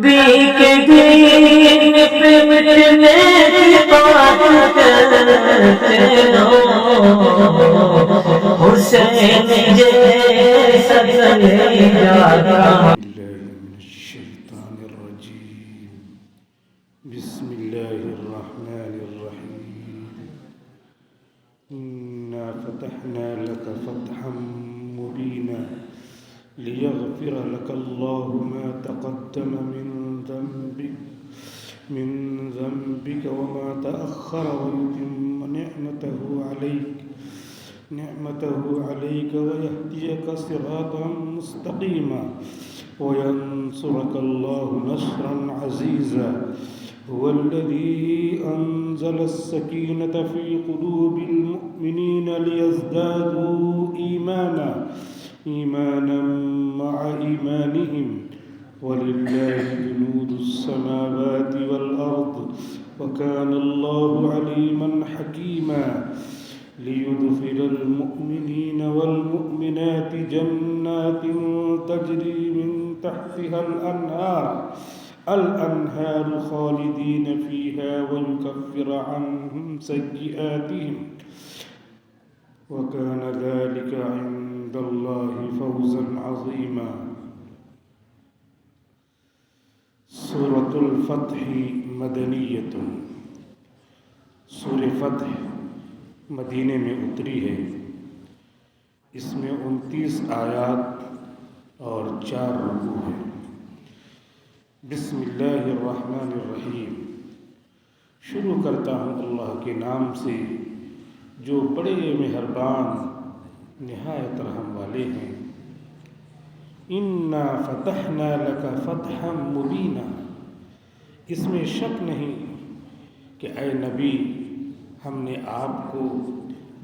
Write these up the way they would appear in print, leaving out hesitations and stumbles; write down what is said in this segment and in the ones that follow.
نبی کے دین پہ مٹنے کی بات کرتے رہو، حسین جیسا کلیجا بسم الله الرحمن الرحيم إنا فتحنا لك فتحا مبينا ليغفر لك الله ما تقدم من ذنبك وما تأخر ويتم نعمته عليك ويهديك صراطا مستقيما وينصرك الله نصرا عزيزا هو الذي أنزل السكينة في قلوب المؤمنين ليزدادوا إيمانا مع إيمانهم ولله جنود السماوات والأرض وكان الله عليما حكيما ليدخل المؤمنين والمؤمنات جنات تجري من تحتها الأنهار خالدين فيها ويكفر عنهم سيئاتهم وكان ذلك عند الله فوزا عظيما. سورة الفتح مدنیۃ. سورہ فتح مدینے میں اتری ہے. اس میں 29 آیات اور 4 رکوع ہیں. بسم اللہ الرحمن الرحیم. شروع کرتا ہوں اللہ کے نام سے جو بڑے مہربان نہایت رحم والے ہیں. انا فتحنا لک فتحا مبینا. اس میں شک نہیں کہ اے نبی ہم نے آپ کو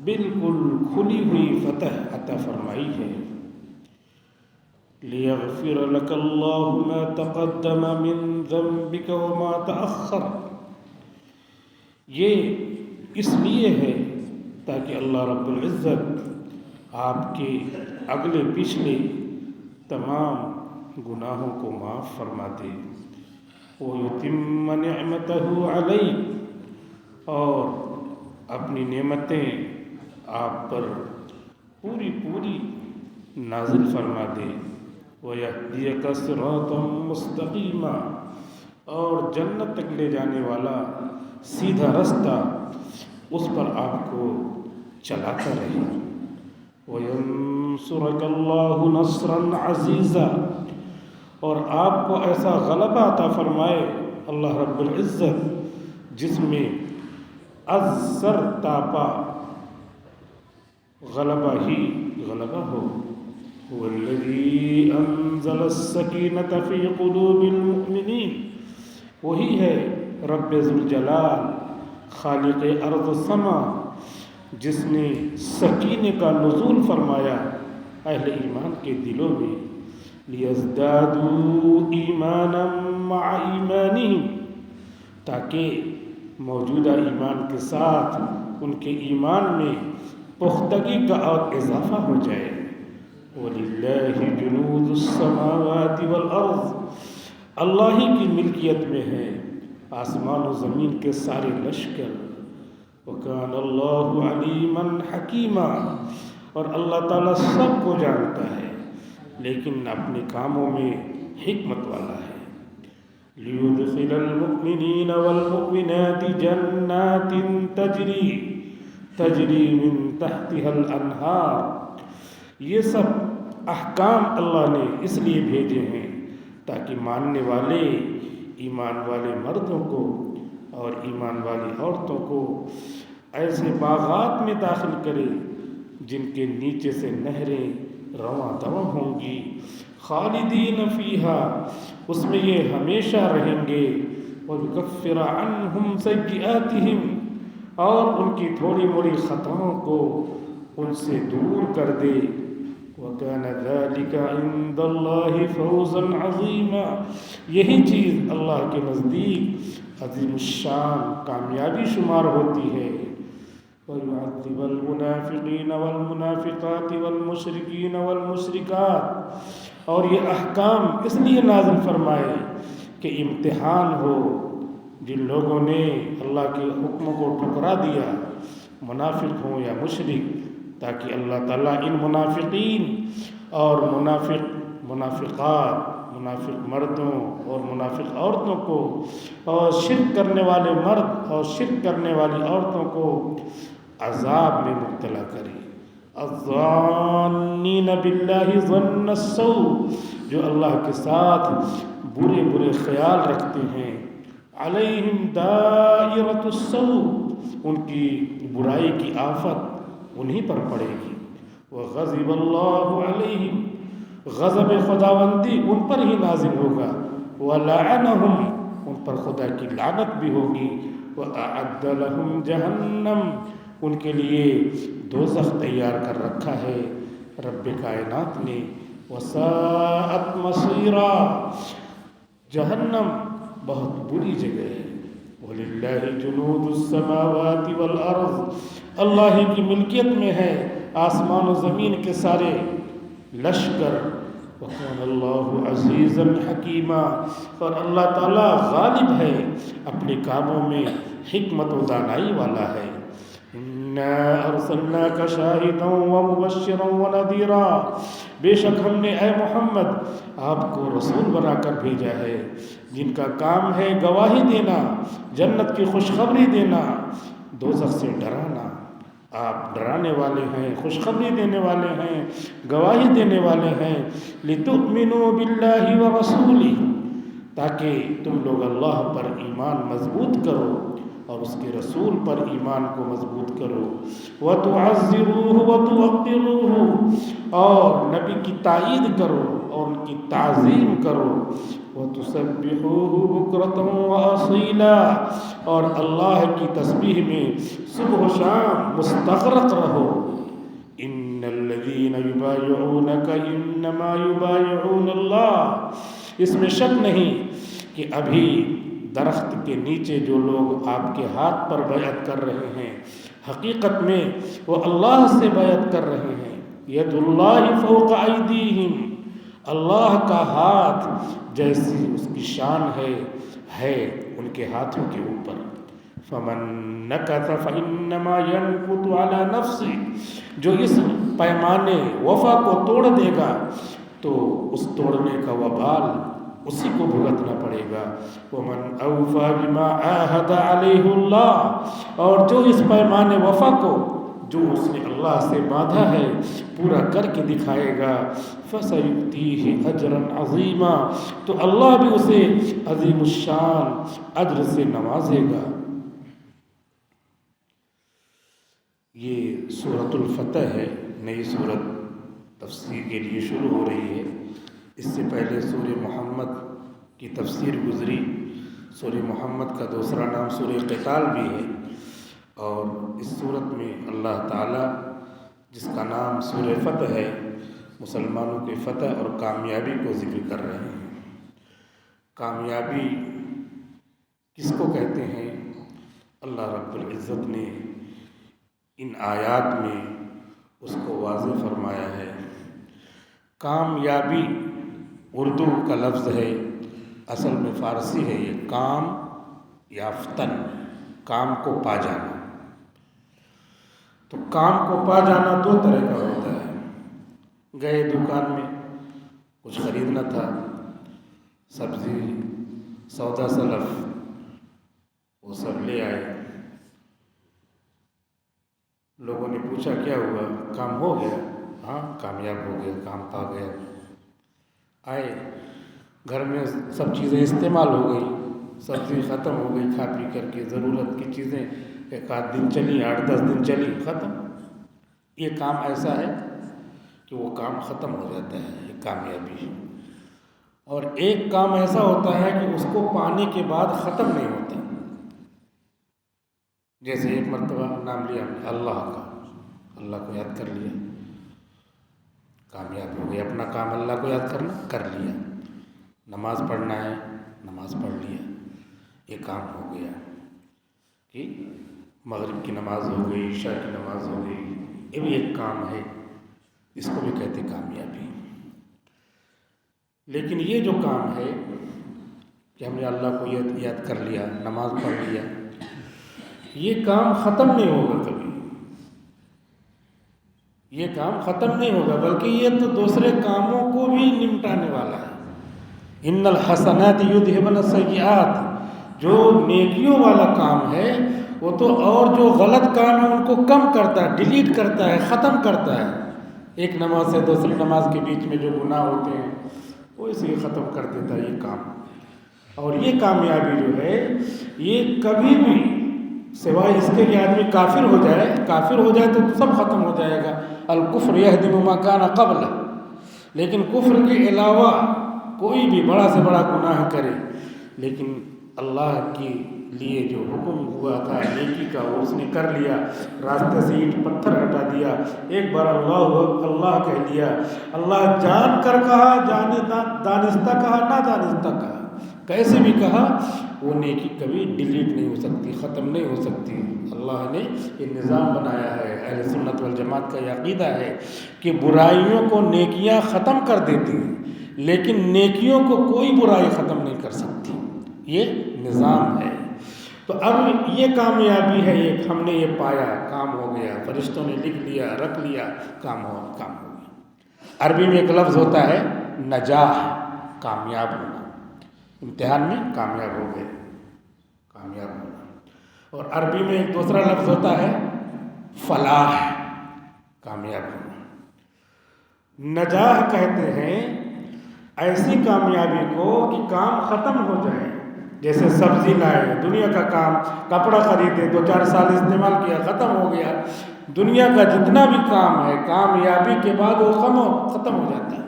بالکل کھلی ہوئی فتح عطا فرمائی ہے. لِيَغْفِرَ لَكَ اللَّهُ مَا تَقَدَّمَ مِن ذَنبِكَ وَمَا تَأَخَّرَ. یہ اس لیے ہے تاکہ اللہ رب العزت آپ کے اگلے پچھلے تمام گناہوں کو معاف فرما دے. وَيُتِمَّ نِعْمَتَهُ عَلَيْكَ. اور اپنی نعمتیں آپ پر پوری نازل فرما دے. وَيَهْدِيَكَ صِرَاطًا مُسْتَقِيمًا. اور جنت تک لے جانے والا سیدھا رستہ اس پر آپ کو چلاتا رہے. وَيَنصُرَكَ اللَّهُ نَصْرًا عَزِيزًا. اور آپ کو ایسا غلبہ عطا فرمائے اللہ رب العزت جس میں ازر تاپا غلبہ ہی غلبہ ہو. هو الذي انزل السکینۃ فی قلوب المؤمنین. وہی ہے رب ذوالجلال خالق ارض و سما جس نے سکینے کا نزول فرمایا اہل ایمان کے دلوں میں. لیزدادوا ایمانا مع ایمانہم. تاکہ موجودہ ایمان کے ساتھ ان کے ایمان میں پختگی کا اور اضافہ ہو جائے. وَلِلَّهِ جُنُودُ السَّمَاوَاتِ وَالْأَرْضِ. اللہ ہی کی ملکیت میں ہے آسمان و زمین کے سارے لشکر. وَكَانَ اللَّهُ عَلِيمًا حَكِيمًا. اور اللہ تعالیٰ سب کو جانتا ہے لیکن اپنے کاموں میں حکمت والا ہے. لِيُدْخِلَ الْمُؤْمِنِينَ وَالْمُؤْمِنَاتِ جَنَّاتٍ تَجْرِي مِن تَحْتِهَا الْأَنْهَارُ. یہ سب احکام اللہ نے اس لیے بھیجے ہیں تاکہ ماننے والے ایمان والے مردوں کو اور ایمان والی عورتوں کو ایسے باغات میں داخل کرے جن کے نیچے سے نہریں رواں دواں ہوں گی. خالدین فیہا. اس میں یہ ہمیشہ رہیں گے. وَيُكَفِّرَ عَنْهُمْ سَيِّئَاتِهِمْ. اور ان کی تھوڑی موڑی خطاؤں کو ان سے دور کر دے. وَكَانَ ذَلِكَ عِندَ اللَّهِ فَوْزًا عَظِيمًا. یہی چیز اللہ کے نزدیک عظیم الشان کامیابی شمار ہوتی ہے. وَيُعَذِّبَ الْمُنَافِقِينَ وَالْمُنَافِقَاتِ وَالْمُشْرِكِينَ وَالْمُشْرِكَاتِ. اور یہ احکام اس لیے نازل فرمائے کہ امتحان ہو جن لوگوں نے اللہ کے حکم کو ٹھکرا دیا، منافق ہوں یا مشرک، تاکہ اللہ تعالیٰ ان منافقین اور منافقات، منافق مردوں اور منافق عورتوں کو، اور شرک کرنے والے مرد اور شرک کرنے والی عورتوں کو عذاب میں مبتلا کرے۔ الظانین باللہ ظن السوء، جو اللہ کے ساتھ برے برے خیال رکھتے ہیں، علیہم دائرۃ السوء، ان کی برائی کی آفت انہی پر پڑے گی۔ وغضب اللہ علیہم، غضب خداوندی ان پر ہی نازل ہوگا۔ ولعنہم، ان پر خدا کی لعنت بھی ہوگی۔ وأعد لہم جہنم، ان کے لیے دوزخ تیار کر رکھا ہے رب کائنات نے۔ وساءت مصیرا، جہنم بہت بری جگہ ہے۔ وَلِلَّهِ جُنُودُ السَّمَاوَاتِ وَالْأَرْضِ، اللہ ہی کی ملکیت میں ہے آسمان و زمین کے سارے لشکر۔ وَكَانَ اللَّهُ عَزِيزًا حَكِيمًا، اور اللہ تعالیٰ غالب ہے، اپنے کاموں میں حکمت و دانائی والا ہے۔ إِنَّا أَرْسَلْنَاكَ شَاهِدًا وَمُبَشِّرًا وَنَذِيرًا، بے شک ہم نے اے محمد آپ کو رسول بنا کر بھیجا ہے، جن کا کام ہے گواہی دینا، جنت کی خوشخبری دینا، دوزخ سے ڈرانا۔ آپ ڈرانے والے ہیں، خوشخبری دینے والے ہیں، گواہی دینے والے ہیں۔ لِتُؤْمِنُوا بِاللَّهِ وَرَسُولِهِ، تاکہ تم لوگ اللہ پر ایمان مضبوط کرو اور اس کے رسول پر ایمان کو مضبوط کرو۔ وَتُعَزِّرُوهُ وَتُوَقِّرُوهُ، اور نبی کی تائید کرو اور ان کی تعظیم کرو۔ وَتُسَبِّحُوهُ بُكْرَةً وَأَصِيلًا، اور اللہ کی تسبیح میں صبح و شام مستغرق رہو۔ إِنَّ الَّذِينَ يُبَايِعُونَكَ إِنَّمَا يُبَايِعُونَ اللَّهَ، اس میں شک نہیں کہ ابھی درخت کے نیچے جو لوگ آپ کے ہاتھ پر بیعت کر رہے ہیں، حقیقت میں وہ اللہ سے بیعت کر رہے ہیں۔ ید اللہ فوق ایدیہم، اللہ کا ہاتھ جیسی اس کی شان ہے ان کے ہاتھوں کے اوپر۔ فمن نکث فانما ينکث علی نفسه، جو اس پیمانے وفا کو توڑ دے گا تو اس توڑنے کا وبال اسی کو بھگتنا پڑے گا۔ ومن اوفى بما عاهد عليه اللہ، اور جو اس پیمانے وفا کو جو اس نے اللہ سے باندھا ہے پورا کر کے دکھائے گا، فَسَيُؤْتِيهِ أَجْرًا عَظِيمًا، تو اللہ بھی اسے عظیم الشان اجر سے نوازے گا۔ یہ سورۃ الفتح ہے، نئی سورت تفسیر کے لیے شروع ہو رہی ہے۔ اس سے پہلے سورہ محمد کی تفسیر گزری۔ سورہ محمد کا دوسرا نام سورہ قتال بھی ہے، اور اس سورت میں اللہ تعالیٰ جس کا نام سورہ فتح ہے، مسلمانوں کے فتح اور کامیابی کو ذکر کر رہے ہیں۔ کامیابی کس کو کہتے ہیں؟ اللہ رب العزت نے ان آیات میں اس کو واضح فرمایا ہے۔ کامیابی اردو کا لفظ ہے، اصل میں فارسی ہے یہ، کام یافتن، کام کو پا جانا۔ تو کام کو پا جانا دو طرح کا ہوتا ہے۔ گئے دکان میں کچھ خریدنا تھا، سبزی سودا سلف، وہ سب لے آئے۔ لوگوں نے پوچھا کیا ہوا، کام ہو گیا؟ ہاں کامیاب ہو گیا، کام پا گیا۔ آئے گھر میں سب چیزیں استعمال ہو گئی، سبزی ختم ہو گئی، کھا پی کر کے ضرورت کی چیزیں ایک آدھ دن چلی، 8-10 دن چلی، ختم۔ یہ کام ایسا ہے کہ وہ کام ختم ہو جاتا ہے، یہ کامیابی ہے۔ اور ایک کام ایسا ہوتا ہے کہ اس کو پانے کے بعد ختم نہیں ہوتا۔ جیسے ایک مرتبہ نام لیا اللہ کا، اللہ کو یاد کر لیا، کامیاب ہو گیا۔ اپنا کام اللہ کو یاد کرنا کر لیا، نماز پڑھنا ہے نماز پڑھ لیا، یہ کام ہو گیا کہ مغرب کی نماز ہو گئی، عشاء کی نماز ہو گئی، یہ بھی ایک کام ہے، اس کو بھی کہتے کامیابی۔ لیکن یہ جو کام ہے کہ ہم نے اللہ کو یاد کر لیا، نماز پڑھ لیا، یہ کام ختم نہیں ہوگا کبھی، یہ کام ختم نہیں ہوگا، بلکہ یہ تو دوسرے کاموں کو بھی نمٹانے والا ہے۔ ان الحسنات یذھبن السیئات، جو نیکیوں والا کام ہے وہ تو اور جو غلط کام ہے ان کو کم کرتا ہے، ڈیلیٹ کرتا ہے، ختم کرتا ہے۔ ایک نماز سے دوسری نماز کے بیچ میں جو گناہ ہوتے ہیں وہ اسے ختم کر دیتا ہے یہ کام۔ اور یہ کامیابی جو ہے یہ کبھی بھی سوائے اس کے کہ آدمی کافر ہو جائے تو سب ختم ہو جائے گا۔ الکفر یہدم ما کان قبلہ، لیکن کفر کے علاوہ کوئی بھی بڑا سے بڑا گناہ کرے لیکن اللہ کے لیے جو حکم ہوا تھا نیکی کا وہ اس نے کر لیا، راستے سے اینٹ پتھر ہٹا دیا، ایک بار اللہ کہہ دیا، اللہ جان کر کہا، دانستہ کہا، نہ دانستہ کہا، کیسے بھی کہا، وہ نیکی کبھی ڈیلیٹ نہیں ہو سکتی، ختم نہیں ہو سکتی۔ اللہ نے یہ نظام بنایا ہے، اہل سنت والجماعت کا یہ عقیدہ ہے کہ برائیوں کو نیکیاں ختم کر دیتی ہیں لیکن نیکیوں کو کوئی برائی ختم نہیں کر سکتی، یہ نظام ہے۔ تو اب یہ کامیابی ہے، یہ ہم نے یہ پایا، کام ہو گیا، فرشتوں نے لکھ لیا، رکھ لیا، کام ہو گیا۔ عربی میں ایک لفظ ہوتا ہے نجاح، کامیاب ہونا، امتحان میں کامیاب ہو گئے، کامیاب ہونا۔ اور عربی میں ایک دوسرا لفظ ہوتا ہے فلاح، کامیاب ہونا۔ نجاح کہتے ہیں ایسی کامیابی کو کہ کام ختم ہو جائے، جیسے سبزی لائے، دنیا کا کام، کپڑا خریدے، 2-4 سال استعمال کیا، ختم ہو گیا، دنیا کا جتنا بھی کام ہے کامیابی کے بعد وہ ختم ہو جاتا ہے،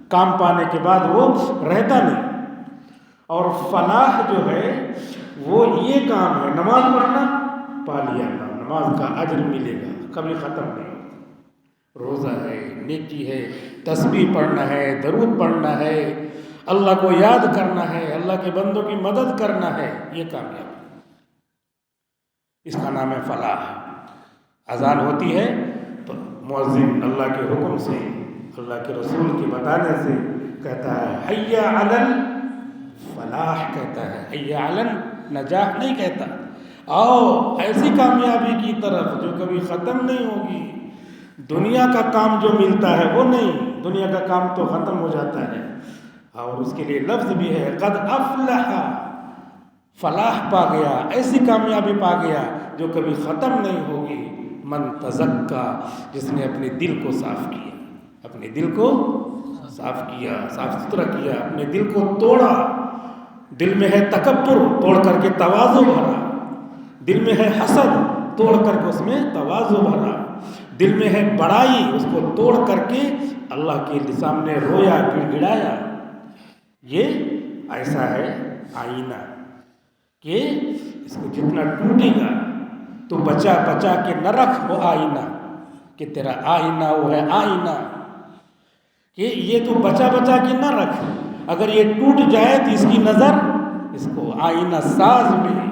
کام پانے کے بعد وہ رہتا نہیں۔ اور فلاح جو ہے وہ یہ کام ہے، نماز پڑھنا، پا لیا، نماز کا اجر ملے گا، کبھی ختم نہیں ہوگا، روزہ ہے، نیکی ہے، تسبیح پڑھنا ہے، درود پڑھنا ہے، اللہ کو یاد کرنا ہے، اللہ کے بندوں کی مدد کرنا ہے، یہ کامیابی، اس کا نام ہے فلاح۔ اذان ہوتی ہے تو مؤذن اللہ کے حکم سے، اللہ کے رسول کے بتانے سے کہتا ہے حی علی الفلاح، کہتا ہے حی علی النجاح نہیں کہتا، آؤ ایسی کامیابی کی طرف جو کبھی ختم نہیں ہوگی۔ دنیا کا کام جو ملتا ہے وہ نہیں، دنیا کا کام تو ختم ہو جاتا ہے، اور اس کے لیے لفظ بھی ہے قد افلح، فلاح پا گیا، ایسی کامیابی پا گیا جو کبھی ختم نہیں ہوگی۔ من تزکا، جس نے اپنے دل کو صاف کیا، اپنے دل کو صاف کیا، صاف ستھرا کیا، اپنے دل کو توڑا، دل میں ہے تکبر، توڑ کر کے تواضع بھرا، دل میں ہے حسد، توڑ کر کے اس میں تواضع بھرا، دل میں ہے بڑائی، اس کو توڑ کر کے اللہ کے سامنے رویا، گڑ گڑایا۔ یہ ایسا ہے آئینہ کہ اس کو جتنا ٹوٹے گا تو بچا بچا کے نہ رکھ وہ آئینہ، کہ تیرا آئینہ وہ ہے آئینہ، کہ یہ تو بچا بچا کے نہ رکھ، اگر یہ ٹوٹ جائے تو اس کی نظر اس کو آئینہ ساز میں،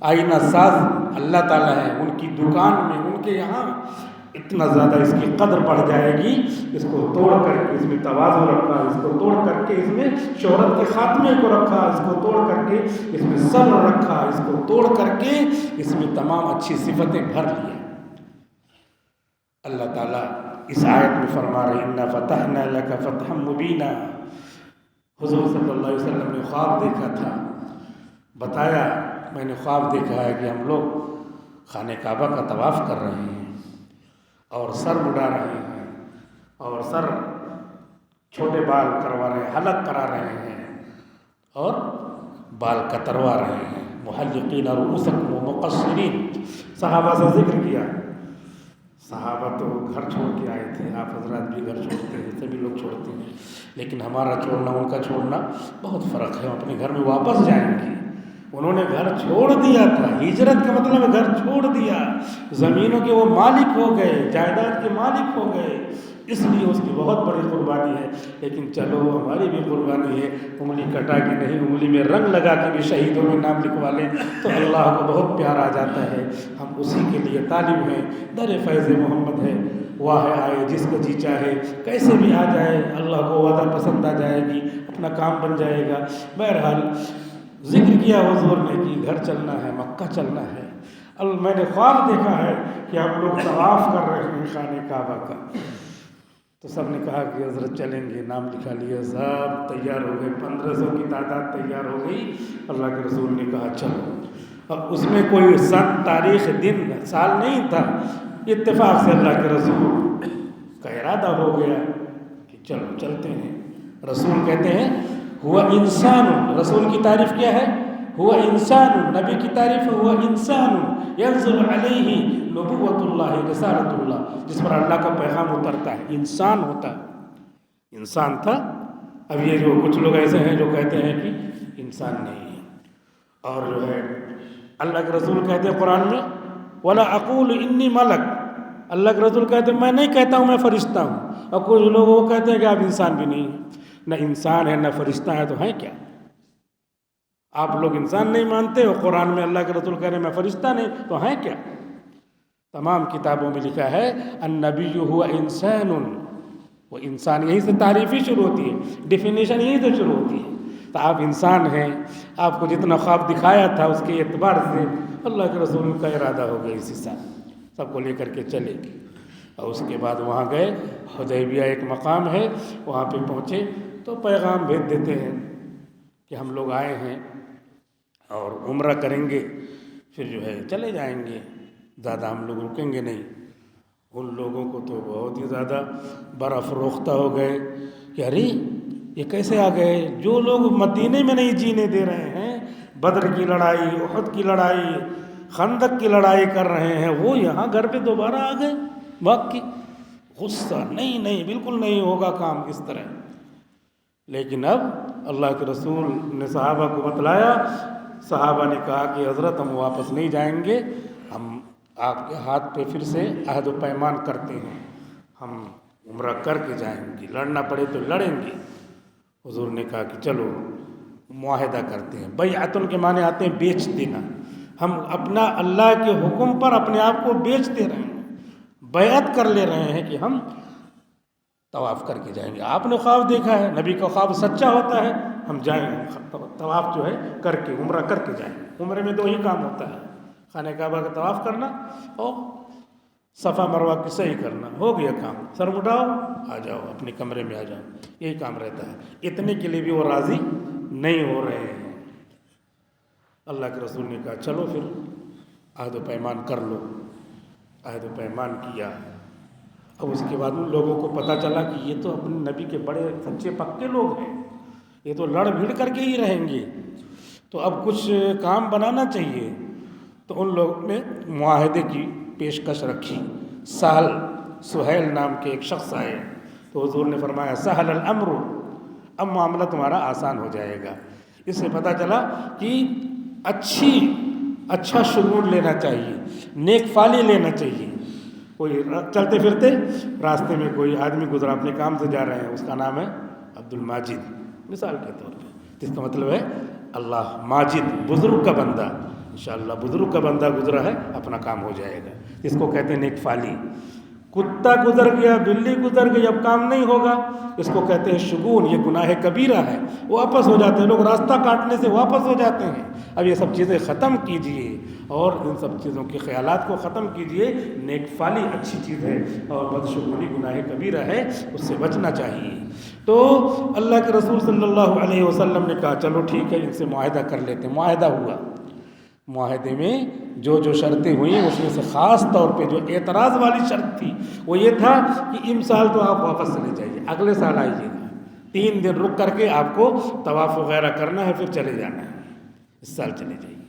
آئینہ ساز اللہ تعالیٰ ہے، ان کی دکان میں، ان کے یہاں اتنا زیادہ اس کی قدر بڑھ جائے گی، اس کو توڑ کر کے اس میں تواضع رکھا، اس کو توڑ کر کے اس میں شہرت کے خاتمے کو رکھا، اس کو توڑ کر کے اس میں صبر رکھا، اس کو توڑ کر کے اس میں تمام اچھی صفتیں بھر لی۔ اللہ تعالیٰ اس آیت میں فرما رہے اِنَّا فَتَحْنَا لَكَ فَتْحًا مُبِينًا۔ حضور صلی اللہ علیہ وسلم نے خواب دیکھا تھا، بتایا میں نے خواب دیکھا ہے کہ ہم لوگ خانہ کعبہ کا طواف کر رہے ہیں اور سر مڈا رہے ہیں، اور سر چھوٹے بال کروا رہے ہیں، حلق کرا رہے ہیں، اور بال کتروا رہے ہیں، محلقین رؤوسکم ومقصرین۔ صحابہ سے ذکر کیا، صحابہ تو گھر چھوڑ کے آئے تھے، آپ حضرات بھی گھر چھوڑتے ہیں، سبھی لوگ چھوڑتے ہیں، لیکن ہمارا چھوڑنا ان کا چھوڑنا بہت فرق ہے، ہم اپنے گھر میں واپس جائیں گے۔ انہوں نے گھر چھوڑ دیا تھا، ہجرت کا مطلب گھر چھوڑ دیا، زمینوں کے وہ مالک ہو گئے، جائیداد کے مالک ہو گئے، اس لیے اس کی بہت بڑی قربانی ہے۔ لیکن چلو ہماری بھی قربانی ہے، انگلی کٹا کے نہیں، انگلی میں رنگ لگا کے بھی شہیدوں میں نام لکھوا لیں تو اللہ کو بہت پیار آ جاتا ہے۔ ہم اسی کے لیے طالب ہیں، در فیض محمد ہے۔ واہ آئے جس کو جی چاہے کیسے بھی آ جائے، اللہ کو وعدہ پسند آ جائے گی، اپنا کام بن جائے گا۔ بہرحال ذکر کیا حضور نے کہ گھر چلنا ہے، مکہ چلنا ہے۔ میں نے خواب دیکھا ہے کہ آپ لوگ طواف کر رہے ہیں خانہ کعبہ کا، تو سب نے کہا کہ حضرت چلیں گے، نام لکھا لیا، سب تیار ہو گئے، 1500 کی تعداد تیار ہو گئی۔ اللہ کے رسول نے کہا چلو۔ اب اس میں کوئی سن، تاریخ، دن، سال نہیں تھا، اتفاق سے اللہ کے رسول کا ارادہ ہو گیا کہ چلو چلتے ہیں۔ رسول کہتے ہیں ہوا انسان، رسول کی تعریف کیا ہے؟ ہوا انسان، نبی کی تعریف ہوا انسان ینزل علیہ نبوت اللہ رسالت اللہ، جس پر اللہ کا پیغام اترتا ہے، انسان ہوتا ہے، انسان تھا۔ اب یہ جو کچھ لوگ ایسے ہیں جو کہتے ہیں کہ انسان نہیں ہے، اور جو ہے اللہ کے رسول کہتے ہیں قرآن میں وَلَا أَقُولُ إِنِّي مَلَكٌ، اللہ کے رسول کہتے ہیں میں نہیں کہتا ہوں میں فرشتہ ہوں، اور کچھ لوگ وہ کہتے ہیں کہ آپ انسان بھی نہیں ہیں، نہ انسان ہے نہ فرشتہ ہے، تو ہیں کیا؟ آپ لوگ انسان نہیں مانتے اور قرآن میں اللہ کے رسول کہہ رہے ہیں میں فرشتہ نہیں، تو ہیں کیا؟ تمام کتابوں میں لکھا ہے النبی هو انسان، وہ انسان، یہیں سے تعریف ہی شروع ہوتی ہے، ڈیفینیشن یہیں سے شروع ہوتی ہے۔ تو آپ انسان ہیں، آپ کو جتنا خواب دکھایا تھا اس کے اعتبار سے اللہ کے رسول کا ارادہ ہو گیا اسی سال، سب کو لے کر کے چلے، اور اس کے بعد وہاں گئے، حدیبیہ ایک مقام ہے، وہاں پہ پہنچے تو پیغام بھیج دیتے ہیں کہ ہم لوگ آئے ہیں اور عمرہ کریں گے، پھر جو ہے چلے جائیں گے، زیادہ ہم لوگ رکیں گے نہیں۔ ان لوگوں کو تو بہت ہی زیادہ برافروختہ ہو گئے کہ ارے یہ کیسے آ گئے، جو لوگ مدینے میں نہیں جینے دے رہے ہیں، بدر کی لڑائی، احد کی لڑائی، خندق کی لڑائی کر رہے ہیں، وہ یہاں گھر پہ دوبارہ آ گئے بھاگ کے۔ غصہ، نہیں بالکل نہیں ہوگا کام اس طرح۔ لیکن اب اللہ کے رسول نے صحابہ کو بتلایا، صحابہ نے کہا کہ حضرت ہم واپس نہیں جائیں گے، ہم آپ کے ہاتھ پہ پھر سے عہد و پیمان کرتے ہیں، ہم عمرہ کر کے جائیں گے، لڑنا پڑے تو لڑیں گے۔ حضور نے کہا کہ چلو معاہدہ کرتے ہیں۔ بیعتن کے معنی آتے ہیں بیچ دینا، ہم اپنا اللہ کے حکم پر اپنے آپ کو بیچ دے رہے ہیں، بیعت کر لے رہے ہیں کہ ہم طواف کر کے جائیں گے۔ آپ نے خواب دیکھا ہے، نبی کا خواب سچا ہوتا ہے، ہم جائیں گے طواف جو ہے کر کے، عمرہ کر کے جائیں گے۔ عمرے میں 2 ہی کام ہوتا ہے، خانہ کعبہ کا طواف کرنا اور صفا مروہ کی صحیح کرنا، ہو گیا کام، سر مٹاؤ آ جاؤ اپنے کمرے میں آ جاؤ، یہی کام رہتا ہے۔ اتنے کے لیے بھی وہ راضی نہیں ہو رہے ہیں۔ اللہ کے رسول نے کہا چلو پھر عہد و پیمان کر لو، عہد و پیمان کیا۔ اب اس کے بعد ان لوگوں کو پتہ چلا کہ یہ تو اپنے نبی کے بڑے سچے پکے لوگ ہیں، یہ تو لڑ بھیڑ کر کے ہی رہیں گے، تو اب کچھ کام بنانا چاہیے۔ تو ان لوگوں نے معاہدے کی پیشکش رکھی۔ سہیل نام کے ایک شخص آئے تو حضور نے فرمایا سہل الامر، اب معاملہ تمہارا آسان ہو جائے گا۔ اس سے پتہ چلا کہ اچھا شگون لینا چاہیے، نیک فالی لینا چاہیے۔ کوئی چلتے پھرتے راستے میں کوئی آدمی گزرا، اپنے کام سے جا رہے ہیں، اس کا نام ہے عبد الماجد مثال کے طور پہ، جس کا مطلب ہے اللہ ماجد، بزرگ کا بندہ۔ انشاءاللہ بزرگ کا بندہ گزرا ہے، اپنا کام ہو جائے گا، اس کو کہتے ہیں نیک فالی۔ کتا گزر گیا، بلی گزر گئی، اب کام نہیں ہوگا، اس کو کہتے ہیں شگون، یہ گناہ کبیرہ ہے، واپس ہو جاتے ہیں لوگ، راستہ کاٹنے سے واپس ہو جاتے ہیں۔ اب یہ سب چیزیں ختم کیجئے اور ان سب چیزوں کے خیالات کو ختم کیجئے۔ نیک فالی اچھی چیز ہے اور بدشگونی گناہ کبیرہ ہے، اس سے بچنا چاہیے۔ تو اللہ کے رسول صلی اللہ علیہ وسلم نے کہا چلو ٹھیک ہے، ان سے معاہدہ کر لیتے ہیں۔ معاہدہ ہوا، معاہدے میں جو شرطیں ہوئیں اس میں سے خاص طور پہ جو اعتراض والی شرط تھی وہ یہ تھا کہ امسال تو آپ واپس چلے جائیے، اگلے سال آئیے گا، 3 دن رک کر کے آپ کو طواف وغیرہ کرنا ہے، پھر چلے جانا ہے، اس سال چلے جائیے۔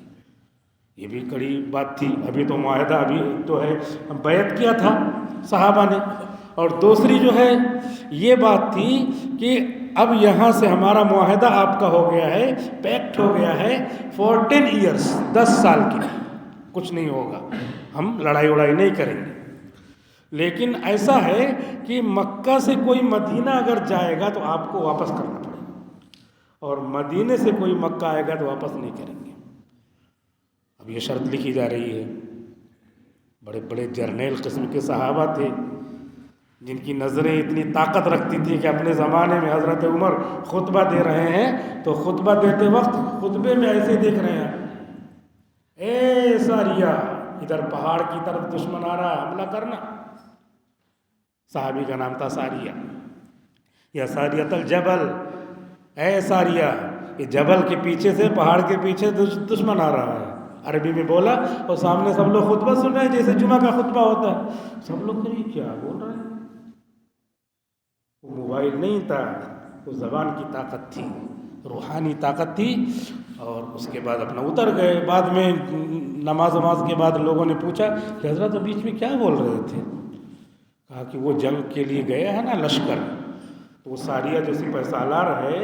یہ بھی کڑی بات تھی، ابھی تو معاہدہ ابھی تو ہے، بیعت کیا تھا صحابہ نے، اور دوسری جو ہے یہ بات تھی کہ اب یہاں سے ہمارا معاہدہ آپ کا ہو گیا ہے، پیکٹ ہو گیا ہے فور 10 ایئرس، 10 سال کی، کچھ نہیں ہوگا، ہم لڑائی وڑائی نہیں کریں گے۔ لیکن ایسا ہے کہ مکہ سے کوئی مدینہ اگر جائے گا تو آپ کو واپس کرنا پڑے گا، اور مدینے سے کوئی مکہ آئے گا تو واپس نہیں کریں گے۔ اب یہ شرط لکھی جا رہی ہے، بڑے بڑے جرنیل قسم کے صحابہ تھے، جن کی نظریں اتنی طاقت رکھتی تھی کہ اپنے زمانے میں حضرت عمر خطبہ دے رہے ہیں تو خطبہ دیتے وقت خطبے میں ایسے دیکھ رہے ہیں، اے ساریہ، ادھر پہاڑ کی طرف دشمن آ رہا ہے، حملہ کرنا۔ صحابی کا نام تھا ساریہ۔ یا ساریۃ الجبل، اے ساریہ، یہ جبل کے پیچھے سے، پہاڑ کے پیچھے دشمن آ رہا ہے، عربی میں بولا، اور سامنے سب لوگ خطبہ سن رہے ہیں جیسے جمعہ کا خطبہ ہوتا ہے۔ سب لوگ یہ کیا بول رہے ہیں؟ وہ موبائل نہیں تھا، وہ زبان کی طاقت تھی، روحانی طاقت تھی۔ اور اس کے بعد اپنا اتر گئے۔ بعد میں نماز کے بعد لوگوں نے پوچھا کہ حضرت بیچ میں کیا بول رہے تھے؟ کہا کہ وہ جنگ کے لیے گئے ہیں نا لشکر، تو وہ ساریہ جو سپہ سالار ہے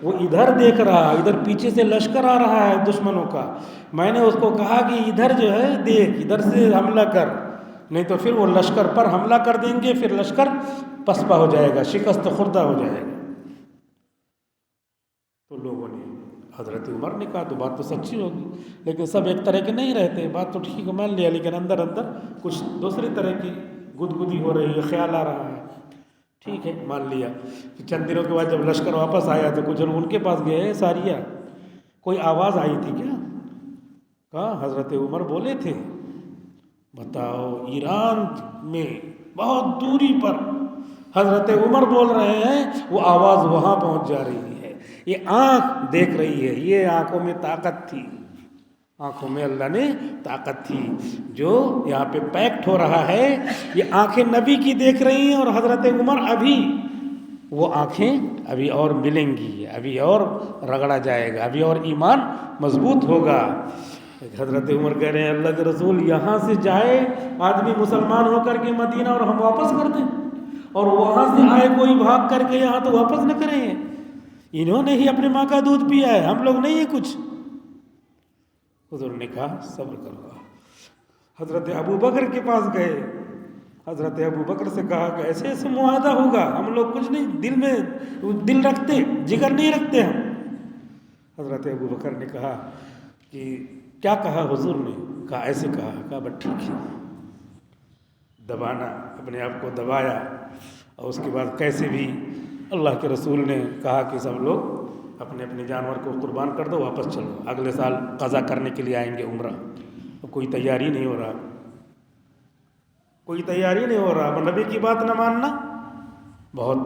وہ ادھر دیکھ رہا، ادھر پیچھے سے لشکر آ رہا ہے دشمنوں کا۔ میں نے اس کو کہا کہ ادھر جو ہے دیکھ، ادھر سے حملہ کر، نہیں تو پھر وہ لشکر پر حملہ کر دیں گے، پھر لشکر پسپا ہو جائے گا، شکست خوردہ ہو جائے گا۔ تو لوگوں نے، حضرت عمر نے کہا تو بات تو سچی ہوگی، لیکن سب ایک طرح کے نہیں رہتے، بات تو ٹھیک مان لیا، لیکن اندر اندر کچھ دوسری طرح کی گدگدی ہو رہی ہے، خیال آ رہا ہے۔ ٹھیک ہے، مان لیا۔ پھر چند دنوں کے بعد جب لشکر واپس آیا تو کچھ لوگ ان کے پاس گئے، ساریہ کوئی آواز آئی تھی کیا؟ کہا حضرت عمر بولے تھے۔ بتاؤ، ایران میں بہت دوری پر حضرت عمر بول رہے ہیں، وہ آواز وہاں پہنچ جا رہی ہے، یہ آنکھ دیکھ رہی ہے، یہ آنکھوں میں طاقت تھی، آنکھوں میں اللہ نے طاقت تھی، جو یہاں پہ پیکٹ ہو رہا ہے، یہ آنکھیں نبی کی دیکھ رہی ہیں، اور حضرت عمر ابھی وہ آنکھیں ابھی اور ملیں گی، ابھی اور رگڑا جائے گا، ابھی اور ایمان مضبوط ہوگا۔ حضرت عمر کہہ رہے ہیں اللہ کے رسول، یہاں سے جائے آدمی مسلمان ہو کر کے مدینہ اور ہم واپس کر دیں، اور وہاں سے آئے کوئی بھاگ کر کے یہاں تو واپس نہ کریں، انہوں نے ہی اپنے ماں کا دودھ پیا ہے، ہم لوگ نہیں ہیں کچھ۔ حضور نے کہا صبر کرو۔ حضرت ابو بکر کے پاس گئے، حضرت ابو بکر سے کہا کہ ایسے ایسے معاہدہ ہوگا، ہم لوگ کچھ نہیں دل میں دل رکھتے، جگر نہیں رکھتے ہم۔ حضرت ابو بکر نے کہا کہ کیا کہا حضور نے؟ کہا ایسے کہا بس ٹھیک ہے۔ دبانا، اپنے آپ کو دبایا، اور اس کے بعد کیسے بھی اللہ کے رسول نے کہا کہ سب لوگ اپنے اپنے جانور کو قربان کر دو، واپس چلو، اگلے سال قضا کرنے کے لیے آئیں گے عمرہ۔ کوئی تیاری نہیں ہو رہا، کوئی تیاری نہیں ہو رہا۔ نبی کی بات نہ ماننا بہت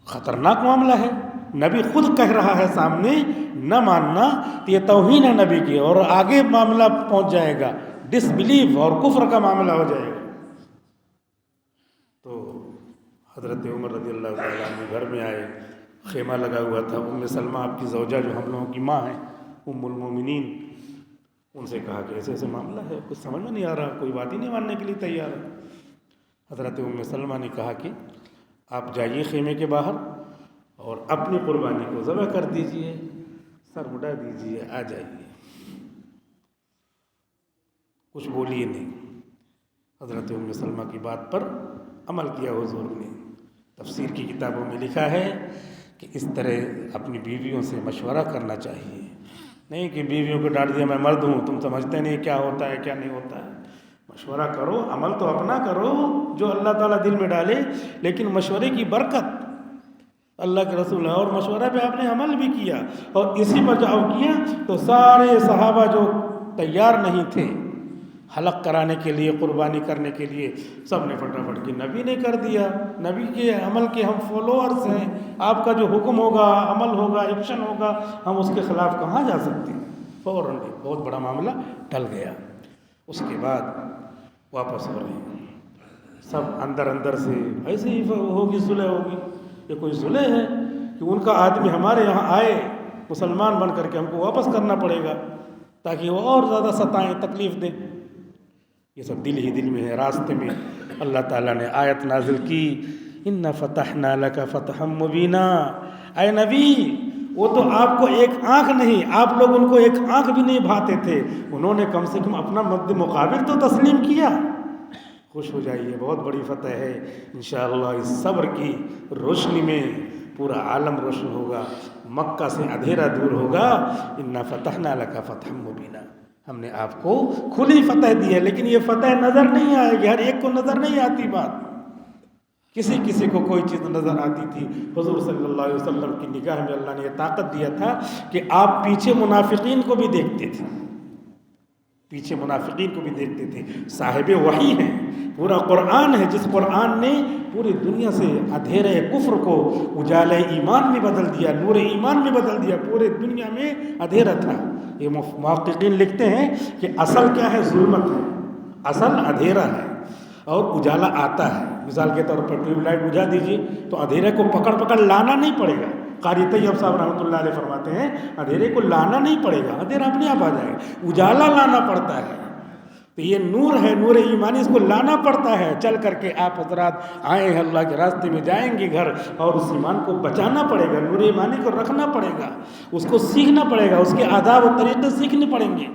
خطرناک معاملہ ہے، نبی خود کہہ رہا ہے سامنے، نہ ماننا تو یہ توہین ہے نبی کی، اور آگے معاملہ پہنچ جائے گا، ڈس بلیف اور کفر کا معاملہ ہو جائے گا۔ تو حضرت عمر رضی اللہ تعالیٰ عنہ گھر میں آئے، خیمہ لگا ہوا تھا، ام سلمہ آپ کی زوجہ جو ہم لوگوں کی ماں ہیں، ام المومنین، ان سے کہا کہ ایسے ایسے معاملہ ہے، کچھ سمجھ میں نہیں آ رہا، کوئی بات ہی نہیں ماننے کے لیے تیار ہے۔ حضرت ام سلمہ نے کہا کہ آپ جائیے خیمے کے باہر اور اپنی قربانی کو ذبح کر دیجئے، سر اڑا دیجئے، آ جائیے، کچھ بولیے نہیں۔ حضرت ام سلمہ کی بات پر عمل کیا حضور نے۔ تفسیر کی کتابوں میں لکھا ہے کہ اس طرح اپنی بیویوں سے مشورہ کرنا چاہیے، نہیں کہ بیویوں کو ڈانٹ دیا میں مرد ہوں، تم سمجھتے نہیں کیا ہوتا ہے کیا نہیں ہوتا ہے۔ مشورہ کرو، عمل تو اپنا کرو جو اللہ تعالیٰ دل میں ڈالے، لیکن مشورے کی برکت اللہ کے رسول ہے، اور مشورہ پہ آپ نے عمل بھی کیا، اور اسی پر جب کیا تو سارے صحابہ جو تیار نہیں تھے حلق کرانے کے لیے، قربانی کرنے کے لیے، سب نے فٹافٹ کہ نبی نے کر دیا، نبی کے عمل کے ہم فالوورز ہیں، آپ کا جو حکم ہوگا، عمل ہوگا، ایکشن ہوگا، ہم اس کے خلاف کہاں جا سکتے ہیں۔ فوراً بہت بڑا معاملہ ٹل گیا۔ اس کے بعد واپس ہو رہے ہیں سب، اندر اندر سے ایسے ہی ہوگی، صلح ہوگی، یہ کوئی صلح ہے کہ ان کا آدمی ہمارے یہاں آئے مسلمان بن کر کے، ہم کو واپس کرنا پڑے گا تاکہ وہ اور زیادہ ستائیں، تکلیف دیں۔ یہ سب دل ہی دل میں ہے۔ راستے میں اللہ تعالیٰ نے آیت نازل کی، اِنَّ فَتَحْنَا لَكَ فَتْحًا مُبِينًا، اے نبی وہ تو آپ کو ایک آنکھ نہیں، آپ لوگ ان کو ایک آنکھ بھی نہیں بھاتے تھے، انہوں نے کم سے کم اپنا مد مقابل تو تسلیم کیا۔ خوش ہو جائیے، بہت بڑی فتح ہے انشاءاللہ۔ اس صبر کی روشنی میں پورا عالم روشن ہوگا، مکہ سے اندھیرا دور ہوگا۔ اِنَّ فَتَحْنَا لَكَ فَتْحًا مُبِينًا، ہم نے آپ کو کھلی فتح دی ہے، لیکن یہ فتح نظر نہیں آئے گی، ہر ایک کو نظر نہیں آتی بات کسی کسی کو کوئی چیز نظر آتی تھی، حضور صلی اللہ علیہ وسلم کی نگاہ میں اللہ نے یہ طاقت دیا تھا کہ آپ پیچھے منافقین کو بھی دیکھتے تھے، پیچھے منافقین کو بھی دیکھتے تھے۔ صاحب وحی ہیں، پورا قرآن ہے، جس قرآن نے پوری دنیا سے اندھیرے کفر کو اجالے ایمان میں بدل دیا، نور ایمان میں بدل دیا۔ پورے دنیا میں اندھیرا تھا۔ یہ محققین لکھتے ہیں کہ اصل کیا ہے؟ ظلمت ہے، اصل اندھیرا ہے اور اجالا آتا ہے۔ مثال کے طور پر ٹیوب لائٹ بجھا دیجیے تو اندھیرے کو پکڑ لانا نہیں پڑے گا۔ قاری طیب صاحب رحمۃ اللہ علیہ فرماتے ہیں اندھیرے کو لانا نہیں پڑے گا، اندھیرا اپنے آپ آ جائے گا، اجالا لانا پڑتا ہے۔ تو یہ نور ہے، نور ایمانی، اس کو لانا پڑتا ہے۔ چل کر کے آپ حضرات آئے ہیں اللہ کے راستے میں، جائیں گے گھر، اور اس ایمان کو بچانا پڑے گا، نور ایمانی کو رکھنا پڑے گا، اس کو سیکھنا پڑے گا، اس کے آداب و طریقے سیکھنے پڑیں گے۔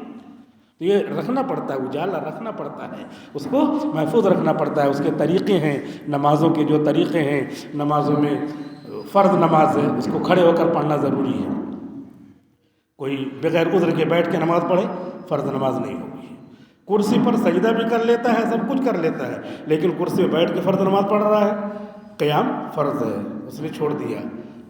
تو یہ رکھنا پڑتا ہے، اجالا رکھنا پڑتا ہے، اس کو محفوظ رکھنا پڑتا ہے۔ اس کے طریقے ہیں، نمازوں کے جو طریقے ہیں، نمازوں میں فرض نماز ہے، اس کو کھڑے ہو کر پڑھنا ضروری ہے۔ کوئی بغیر عذر کے بیٹھ کے نماز پڑھے، فرض نماز نہیں ہوگی۔ کرسی پر سجدہ بھی کر لیتا ہے، سب کچھ کر لیتا ہے، لیکن کرسی پہ بیٹھ کے فرض نماز پڑھ رہا ہے، قیام فرض ہے، اس نے چھوڑ دیا،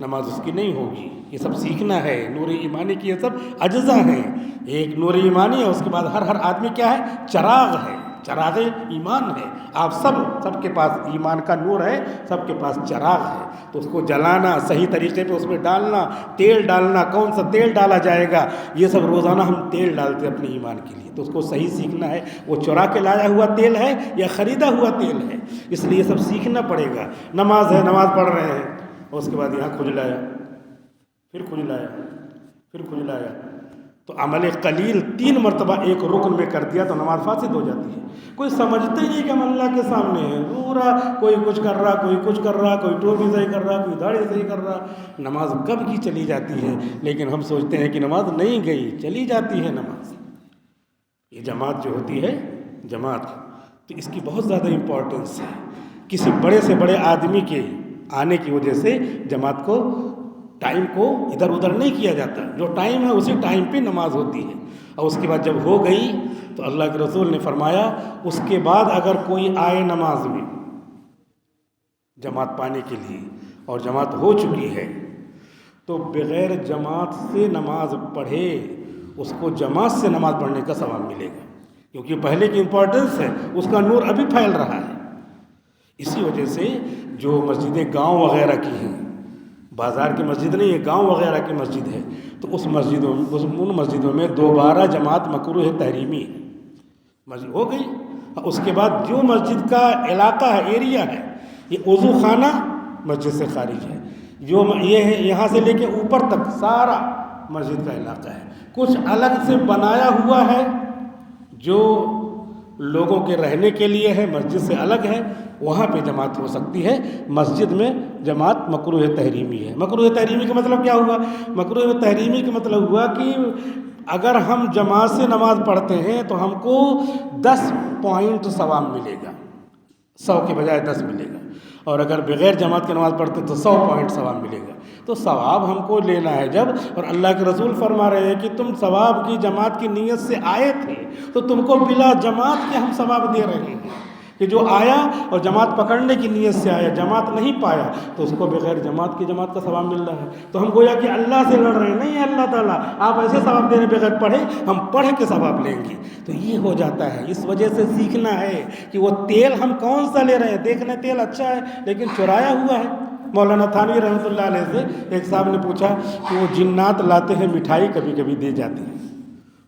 نماز اس کی نہیں ہوگی۔ یہ سب سیکھنا ہے، نور ایمانی کی یہ سب اجزاء ہیں۔ ایک نور ایمانی ہے، اس کے بعد ہر آدمی کیا ہے؟ چراغ ہے، چراغ ایمان ہے۔ آپ سب کے پاس ایمان کا نور ہے، سب کے پاس چراغ ہے، تو اس کو جلانا، صحیح طریقے پہ اس میں ڈالنا، تیل ڈالنا، کون سا تیل ڈالا جائے گا، یہ سب روزانہ ہم تیل ڈالتے ہیں اپنے ایمان کے لیے، تو اس کو صحیح سیکھنا ہے، وہ چرا کے لایا ہوا تیل ہے یا خریدا ہوا تیل ہے، اس لیے یہ سب سیکھنا پڑے گا۔ نماز ہے، نماز پڑھ رہے ہیں، اور اس کے بعد یہاں کھجلایا، پھر کھجلایا، پھر کھجلایا، تو عمل قلیل 3 مرتبہ ایک رکن میں کر دیا تو نماز فاسد ہو جاتی ہے۔ کوئی سمجھتے ہی نہیں کہ ہم اللہ کے سامنے ہیں، پورا کوئی کچھ کر رہا، کوئی کچھ کر رہا، کوئی ٹوپی صحیح کر رہا، کوئی داڑھی صحیح کر رہا، نماز کب کی چلی جاتی ہے، لیکن ہم سوچتے ہیں کہ نماز نہیں گئی، چلی جاتی ہے نماز۔ یہ جماعت جو ہوتی ہے، جماعت، تو اس کی بہت زیادہ امپورٹنس ہے۔ کسی بڑے سے بڑے آدمی کے آنے کی وجہ سے جماعت کو، ٹائم کو ادھر ادھر نہیں کیا جاتا، جو ٹائم ہے اسی ٹائم پہ نماز ہوتی ہے، اور اس کے بعد جب ہو گئی تو اللہ کے رسول نے فرمایا اس کے بعد اگر کوئی آئے نماز میں جماعت پانے کے لیے اور جماعت ہو چکی ہے تو بغیر جماعت سے نماز پڑھے اس کو جماعت سے نماز پڑھنے کا ثواب ملے گا، کیونکہ پہلے کی امپورٹنس ہے، اس کا نور ابھی پھیل رہا ہے۔ اسی وجہ سے جو مسجدیں گاؤں وغیرہ کی ہیں، بازار کی مسجد نہیں ہے، گاؤں وغیرہ کی مسجد ہے، تو ان مسجدوں میں دوبارہ جماعت مکروہ تحریمی ہے۔ مسجد ہو گئی، اس کے بعد جو مسجد کا علاقہ ہے، ایریا ہے، یہ وضو خانہ مسجد سے خارج ہے، جو یہ ہے یہاں سے لے کے اوپر تک سارا مسجد کا علاقہ ہے۔ کچھ الگ سے بنایا ہوا ہے جو لوگوں کے رہنے کے لیے ہے، مسجد سے الگ ہے، وہاں پہ جماعت ہو سکتی ہے۔ مسجد میں جماعت مکروہ تحریمی ہے۔ مکروہ تحریمی کا مطلب کیا ہوا؟ مکروہ تحریمی کا مطلب ہوا کہ اگر ہم جماعت سے نماز پڑھتے ہیں تو ہم کو 10 پوائنٹ ثواب ملے گا، 100 کے بجائے 10 ملے گا، اور اگر بغیر جماعت کی نماز پڑھتے تو 100 پوائنٹ ثواب ملے گا۔ تو ثواب ہم کو لینا ہے جب، اور اللہ کے رسول فرما رہے ہیں کہ تم ثواب کی جماعت کی نیت سے آئے تھے تو تم کو بلا جماعت کے ہم ثواب دے رہے ہیں، کہ جو آیا اور جماعت پکڑنے کی نیت سے آیا، جماعت نہیں پایا تو اس کو بغیر جماعت کی جماعت کا ثواب مل رہا ہے۔ تو ہم گویا کہ اللہ سے لڑ رہے ہیں، نہیں اللہ تعالیٰ آپ ایسے ثواب دے رہے ہیں، بغیر پڑھے ہم پڑھ کے ثواب لیں گے۔ تو یہ ہو جاتا ہے، اس وجہ سے سیکھنا ہے کہ وہ تیل ہم کون سا لے رہے ہیں۔ دیکھنے تیل اچھا ہے لیکن چرایا ہوا ہے۔ مولانا تھانوی رحمۃ اللہ علیہ سے ایک صاحب نے پوچھا کہ وہ جنات لاتے ہیں مٹھائی کبھی کبھی دے جاتے ہیں،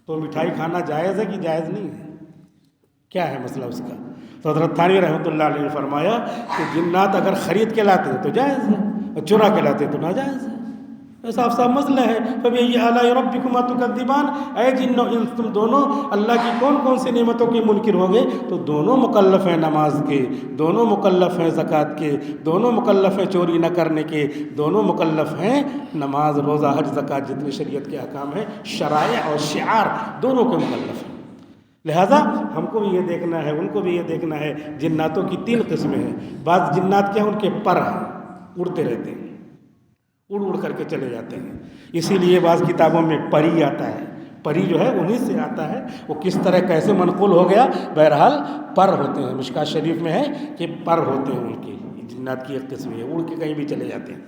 تو مٹھائی کھانا جائز ہے کہ جائز نہیں ہے؟ کیا ہے مسئلہ اس کا؟ تو حضرت تھانوی رحمۃ اللہ علیہ نے فرمایا کہ جنات اگر خرید کے لاتے ہیں تو جائز ہے، اور چرا کے لاتے ہیں تو ناجائز ہے۔ صاف صاف مسئلہ ہے۔ فَبِأَيِّ آلَاءِ رَبِّكُمَا تُكَذِّبَانِ، اے جن و انس تم دونوں اللہ کی کون کون سی نعمتوں کے منکر ہو گئے؟ تو دونوں مکلف ہیں نماز کے، دونوں مکلف ہیں زکوٰۃ کے، دونوں مکلف ہیں چوری نہ کرنے کے، دونوں مکلف ہیں نماز روزہ حج زکوٰۃ جتنے شریعت کے احکام ہیں، شرائع اور شعار دونوں کے مکلف ہیں۔ لہٰذا ہم کو بھی یہ دیکھنا ہے، ان کو بھی یہ دیکھنا ہے۔ جناتوں کی 3 قسمیں ہیں۔ بعض جنات کیا ہیں، ان کے پر ہیں، اڑتے رہتے ہیں، اڑ کر کے چلے جاتے ہیں، اسی لیے بعض کتابوں میں پری آتا ہے۔ پری جو ہے انہی سے آتا ہے، وہ کس طرح کیسے منقول ہو گیا، بہرحال پر ہوتے ہیں۔ مشکوٰۃ شریف میں ہے کہ پر ہوتے ہیں ان کے جنات کی ایک قسم ہے، اڑ کے کہیں بھی چلے جاتے ہیں.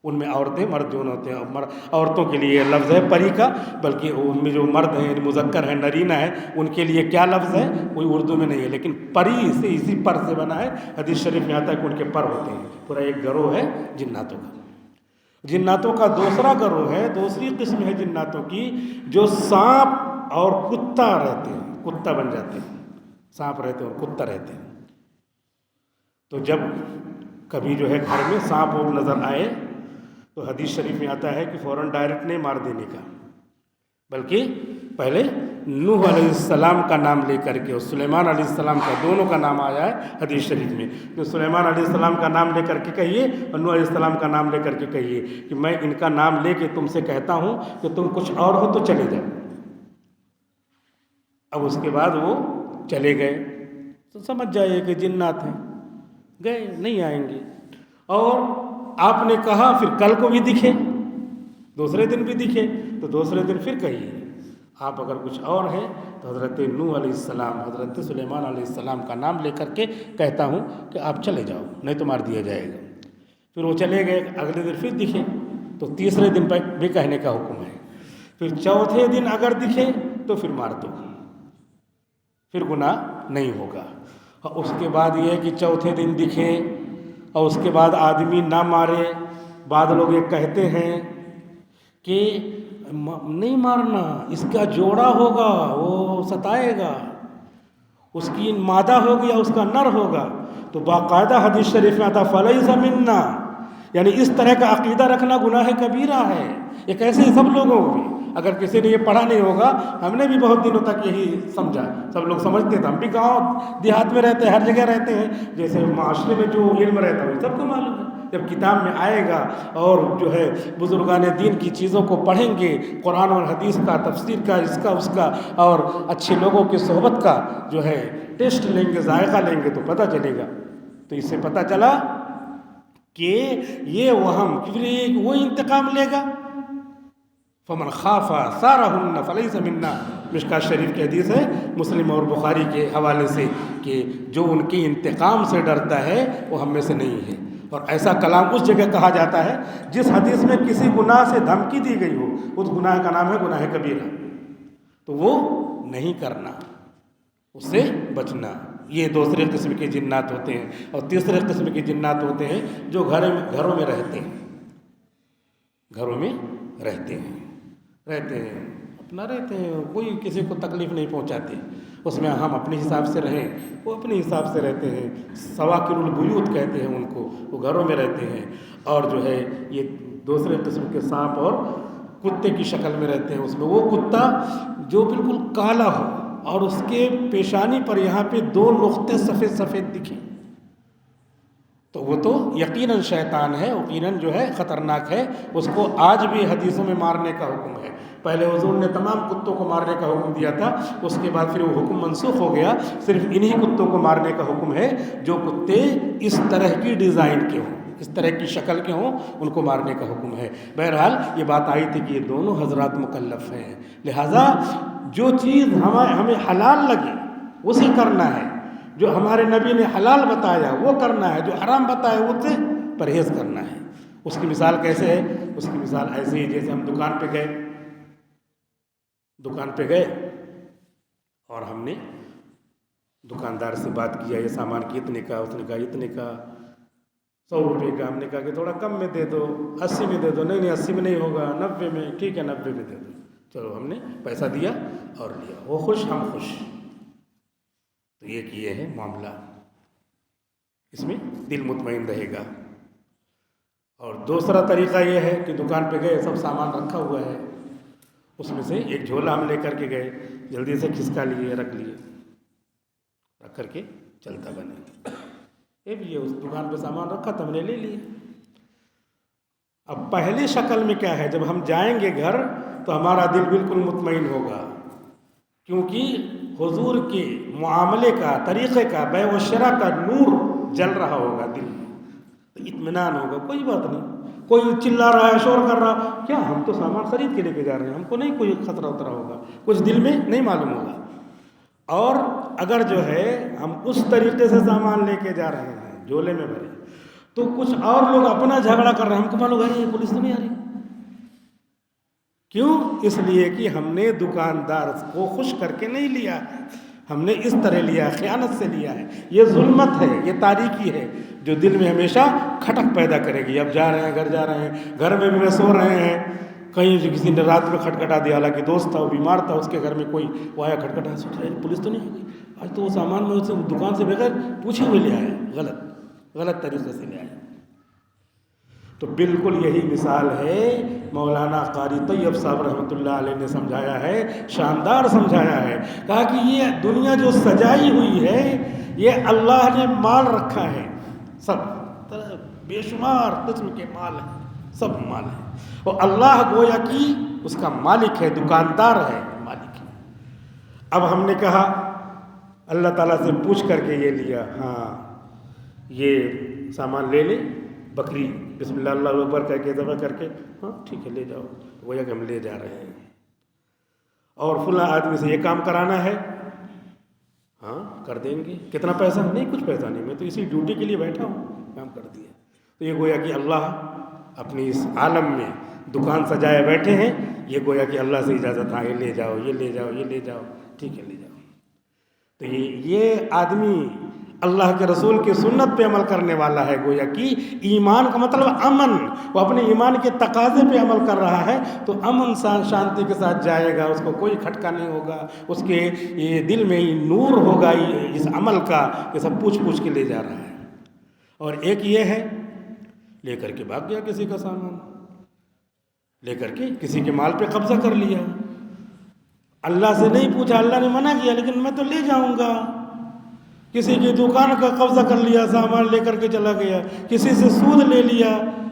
ان میں عورتیں مرد دونوں ہوتے ہیں. عورتوں کے لیے لفظ ہے پری کا، بلکہ ان میں جو مرد ہیں مذکر ہیں نرینہ ہے ان کے لیے کیا لفظ ہے کوئی اردو میں نہیں ہے، لیکن پری سے اسی پر سے بنا ہے. حدیث شریف میں آتا ہے کہ ان کے پر ہوتے ہیں. پورا ایک گروہ ہے جناتوں کا. جناتوں کا دوسرا گروہ ہے، دوسری قسم ہے جناتوں کی جو سانپ اور کتا رہتے ہیں، کتا بن جاتے ہیں. سانپ رہتے ہیں اور کتا رہتے ہیں. تو جب کبھی جو ہے گھر میں سانپ اور نظر آئے تو حدیث شریف میں آتا ہے کہ فوراً ڈائریکٹ نہیں مار دینے کا، بلکہ پہلے نوح علیہ السلام کا نام لے کر کے اور سلیمان علیہ السلام کا، دونوں کا نام آیا ہے حدیث شریف میں. تو سلیمان علیہ السلام کا نام لے کر کے کہیے اور نوح علیہ السلام کا نام لے کر کے کہیے کہ میں ان کا نام لے کے تم سے کہتا ہوں کہ تم کچھ اور ہو تو چلے جاؤ. اب اس کے بعد وہ چلے گئے تو سمجھ جائیے کہ جنات ہیں، گئے نہیں آئیں گے. اور آپ نے کہا پھر کل کو بھی دکھے، دوسرے دن بھی دکھے تو دوسرے دن پھر کہیے. آپ اگر کچھ اور ہیں تو حضرت نوح علیہ السلام، حضرت سلیمان علیہ السلام کا نام لے کر کے کہتا ہوں کہ آپ چلے جاؤ نہیں تو مار دیا جائے گا. پھر وہ چلے گئے، اگلے دن پھر دکھے تو تیسرے دن بھی کہنے کا حکم ہے. پھر چوتھے دن اگر دکھے تو پھر مار دو، پھر گناہ نہیں ہوگا. اور اس کے بعد یہ ہے کہ چوتھے دن دکھے اور اس کے بعد آدمی نہ مارے. بعض لوگ یہ کہتے ہیں کہ نہیں مارنا، اس کا جوڑا ہوگا وہ ستائے گا، اس کی مادہ ہوگی یا اس کا نر ہوگا. تو باقاعدہ حدیث شریف میں آتا فلیس منا، یعنی اس طرح کا عقیدہ رکھنا گناہ کبیرہ ہے. یہ کیسے سب لوگوں کو بھی، اگر کسی نے یہ پڑھا نہیں ہوگا، ہم نے بھی بہت دنوں تک یہی سمجھا، سب لوگ سمجھتے تھے. ہم بھی گاؤں دیہات میں رہتے ہیں، ہر جگہ رہتے ہیں، جیسے معاشرے میں جو علم رہتا ہے سب کو معلوم ہے. جب کتاب میں آئے گا اور جو ہے بزرگان دین کی چیزوں کو پڑھیں گے، قرآن اور حدیث کا، تفسیر کا، اس کا اس کا، اور اچھے لوگوں کی صحبت کا جو ہے ٹیسٹ لیں گے، ذائقہ لیں گے تو پتہ چلے گا. تو اس سے پتہ چلا کہ یہ وہم کہ وہ انتقام لے گا. فمن خاف سارہن فلیس منا، مشکوٰۃ شریف کی حدیث ہے، مسلم اور بخاری کے حوالے سے، کہ جو ان کے انتقام سے ڈرتا ہے وہ ہم میں سے نہیں ہے. اور ایسا کلام اس جگہ کہا جاتا ہے جس حدیث میں کسی گناہ سے دھمکی دی گئی ہو، اس گناہ کا نام ہے گناہ کبیرہ. تو وہ نہیں کرنا، اس سے بچنا. یہ دوسرے قسم کے جنات ہوتے ہیں. اور تیسرے قسم کے جنات ہوتے ہیں جو گھروں میں رہتے ہیں، گھروں میں رہتے ہیں اپنا رہتے ہیں، کوئی کسی کو تکلیف نہیں پہنچاتے. اس میں ہم اپنے حساب سے رہیں، وہ اپنے حساب سے رہتے ہیں. سواکر البیوت کہتے ہیں ان کو، وہ گھروں میں رہتے ہیں. اور جو ہے یہ دوسرے قسم کے سانپ اور کتے کی شکل میں رہتے ہیں. اس میں وہ کتا جو بالکل کالا ہو اور اس کے پیشانی پر یہاں پہ 2 نقطے سفید سفید دکھیں تو وہ تو یقیناً شیطان ہے، یقیناً جو ہے خطرناک ہے. اس کو آج بھی حدیثوں میں مارنے کا حکم ہے. پہلے حضور نے تمام کتوں کو مارنے کا حکم دیا تھا، اس کے بعد پھر وہ حکم منسوخ ہو گیا. صرف انہی کتوں کو مارنے کا حکم ہے جو کتے اس طرح کی ڈیزائن کے ہوں، اس طرح کی شکل کے ہوں، ان کو مارنے کا حکم ہے. بہرحال یہ بات آئی تھی کہ یہ دونوں حضرات مکلف ہیں، لہٰذا جو چیز ہمیں حلال لگے اسے کرنا ہے، جو ہمارے نبی نے حلال بتایا وہ کرنا ہے، جو حرام بتایا وہ سے پرہیز کرنا ہے. اس کی مثال کیسے ہے؟ اس کی مثال ایسے ہی جیسے ہم دکان پہ گئے اور ہم نے دکاندار سے بات کیا، یہ سامان کتنے کا؟ اس نے کہا اتنے کا، 100 روپے کا. ہم نے کہا کہ تھوڑا کم میں دے دو، 80 میں دے دو. نہیں 80 میں نہیں ہوگا، 90 میں. ٹھیک ہے 90 میں دے دو. چلو ہم نے پیسہ دیا اور لیا، وہ خوش ہم خوش. تو یہ ہے معاملہ، اس میں دل مطمئن رہے گا. اور دوسرا طریقہ یہ ہے کہ دکان پہ گئے، سب سامان رکھا ہوا ہے، اس میں سے ایک جھولا ہم لے کر کے گئے، جلدی سے کھسکا لیے، رکھ کر کے چلتا بنے. یہ بھی ہے، اس دکان پہ سامان رکھا تو ہم نے لے لیا. اب پہلی شکل میں کیا ہے، جب ہم جائیں گے گھر تو ہمارا دل بالکل مطمئن ہوگا، کیونکہ حضور کے معاملے کا، طریقے کا، بیع و شراء کا نور جل رہا ہوگا دل میں، تو اطمینان ہوگا. کوئی بات نہیں، کوئی چلا رہا ہے، شور کر رہا، کیا ہم تو سامان خرید کے لے کے جا رہے ہیں، ہم کو نہیں کوئی خطرہ اترا ہوگا، کچھ دل میں نہیں معلوم ہوگا. اور اگر جو ہے ہم اس طریقے سے سامان لے کے جا رہے ہیں جھولے میں بھرے تو کچھ اور لوگ اپنا جھگڑا کر رہے ہیں، ہم کو معلوم ہے یہ پولیس تو نہیں آ رہی. کیوں؟ اس لیے کہ ہم نے دکاندار کو خوش کر کے نہیں لیا ہے، ہم نے اس طرح لیا ہے، خیانت سے لیا ہے. یہ ظلمت ہے، یہ تاریکی ہے جو دل میں ہمیشہ کھٹک پیدا کرے گی. اب جا رہے ہیں، گھر جا رہے ہیں، گھر میں بھی سو رہے ہیں، کہیں جو کسی نے رات میں کھٹکھٹا دیا، حالانکہ دوست تھا وہ بیمار تھا، اس کے گھر میں کوئی وہ آیا کھٹکھٹا، سوچ رہے ہیں پولیس تو نہیں آ گئی، آج تو وہ سامان میں اسے دکان سے بغیر پوچھے ہوئے لے آیا، غلط طریقے سے لے آیا. تو بالکل یہی مثال ہے. مولانا قاری طیب صاحب رحمۃ اللہ علیہ نے سمجھایا ہے، شاندار سمجھایا ہے. کہا کہ یہ دنیا جو سجائی ہوئی ہے یہ اللہ نے مال رکھا ہے، سب بے شمار قسم کے مال ہیں، سب مال ہیں، اور اللہ گویا کہ اس کا مالک ہے، دکاندار ہے، مالک ہے. اب ہم نے کہا اللہ تعالیٰ سے پوچھ کر کے یہ لیا، ہاں یہ سامان لے لے، بکری بسم اللہ اللہ اکبر کر کے ذبح کر کے، ہاں ٹھیک ہے لے جاؤ، گویا کہ ہم لے جا رہے ہیں. اور فلاں آدمی سے یہ کام کرانا ہے، ہاں کر دیں گے. کتنا پیسہ؟ نہیں کچھ پیسہ نہیں، میں تو اسی ڈیوٹی کے لیے بیٹھا ہوں، کام کر دیا. تو یہ گویا کہ اللہ اپنی اس عالم میں دکان سجائے بیٹھے ہیں، یہ گویا کہ اللہ سے اجازت، ہاں یہ لے جاؤ، یہ لے جاؤ، یہ لے جاؤ، ٹھیک ہے لے جاؤ. تو یہ آدمی اللہ کے رسول کی سنت پہ عمل کرنے والا ہے. گویا کہ ایمان کا مطلب امن، وہ اپنے ایمان کے تقاضے پہ عمل کر رہا ہے تو امن شانتی کے ساتھ جائے گا، اس کو کوئی کھٹکا نہیں ہوگا، اس کے یہ دل میں نور ہوگا اس عمل کا کہ سب پوچھ کے لے جا رہا ہے. اور ایک یہ ہے لے کر کے بھاگ گیا، کسی کا سامان لے کر کے کسی کے مال پہ قبضہ کر لیا، اللہ سے نہیں پوچھا، اللہ نے منع کیا لیکن میں تو لے جاؤں گا. کسی کی دکان کا قبضہ کر لیا، سامان لے کر کے چلا گیا، کسی سے سود لے لیا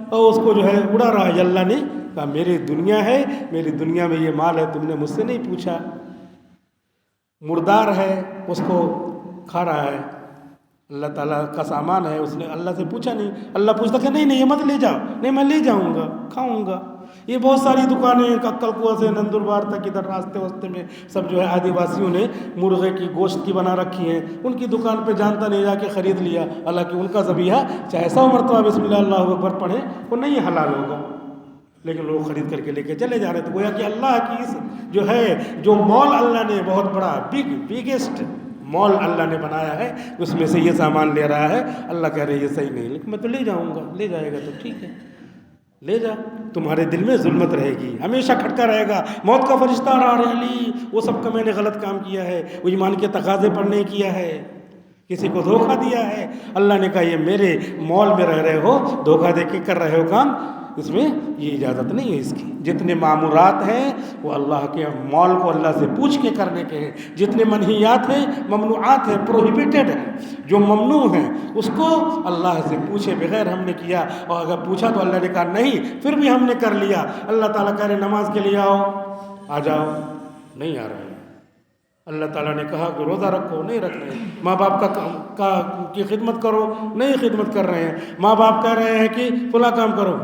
اور اس کو جو ہے اڑا رہا ہے. اللہ نے کہا میری دنیا ہے، میری دنیا میں یہ مال ہے، تم نے مجھ سے نہیں پوچھا. مردار ہے اس کو کھا رہا ہے، اللہ تعالیٰ کا سامان ہے، اس نے اللہ سے پوچھا نہیں. اللہ پوچھتا کہ نہیں یہ مت لے جاؤ، نہیں میں لے جاؤں گا، کھاؤں گا. یہ بہت ساری دکانیں ککل کنواں سے نندربار تک ادھر راستے واسطے میں سب جو ہے آدی واسیوں نے مرغے کی گوشت کی بنا رکھی ہیں، ان کی دکان پہ جانتا نہیں جا کے خرید لیا، حالانکہ ان کا ذبیحہ چاہے 100 مرتبہ بسم اللہ اللہ اکبر پڑھیں وہ نہیں حلال ہوگا، لیکن لوگ خرید کر کے لے کے چلے جا رہے تھے. گویا کہ اللہ کی اس جو ہے جو مال اللہ نے بہت بڑا بگیسٹ مال اللہ نے بنایا ہے، اس میں سے یہ سامان لے رہا ہے. اللہ کہہ رہے یہ صحیح نہیں، لیکن میں تو لے جاؤں گا. لے جائے گا تو ٹھیک ہے لے جا، تمہارے دل میں ظلمت رہے گی، ہمیشہ کھٹکا رہے گا، موت کا فرشتہ آ رہا ہے، وہ سب کا میں نے غلط کام کیا ہے، وہ ایمان کے تقاضے پر نہیں کیا ہے، کسی کو دھوکہ دیا ہے. اللہ نے کہا یہ میرے مال میں رہ رہے ہو، دھوکہ دے کے کر رہے ہو کام، اس میں یہ اجازت نہیں ہے اس کی. جتنے معمورات ہیں وہ اللہ کے مال کو اللہ سے پوچھ کے کرنے کے ہیں، جتنے منہیات ہیں ممنوعات ہیں پروہیبیٹڈ ہیں، جو ممنوع ہیں اس کو اللہ سے پوچھے بغیر ہم نے کیا. اور اگر پوچھا تو اللہ نے کہا نہیں، پھر بھی ہم نے کر لیا. اللہ تعالیٰ کہہ رہے نماز کے لیے آؤ، آ جاؤ، نہیں آ رہے ہیں. اللہ تعالیٰ نے کہا کہ روزہ رکھو، نہیں رکھ رہے ہیں. ماں باپ کی خدمت کرو، نہیں خدمت کر رہے ہیں. ماں باپ کہہ رہے ہیں کہ فلاں کام کرو،